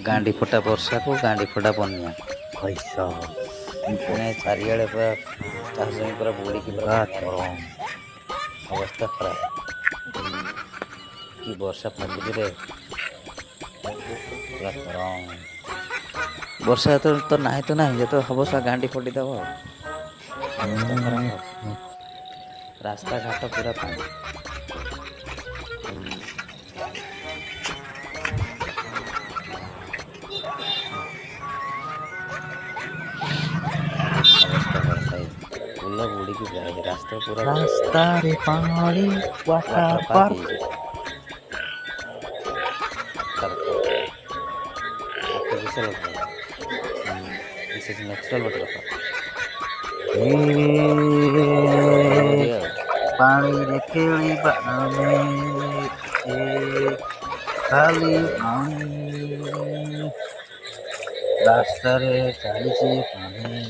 गांडी फटा वर्षा को गांडी फटा बनिया पैसा मैंने चारिड़े पूरा चाष जमी पूरा बुड़ी की पूरा गरम अवस्था खराब कि वर्षा फागुदी रे पूरा गरम वर्षा तो नहीं तो नहीं जो हम सा गांडी फटी दब अवस्था खराब रास्ता घाट पूरा पानी अवस्था खराब पुल बुड़ी की जाए रास्ता पूरा रास्ता रे पानी water water park park artificial water. This is natural water park. Yeah. पानी रे खेली बाने खाली पानी रास्ता रे चालीसी पानी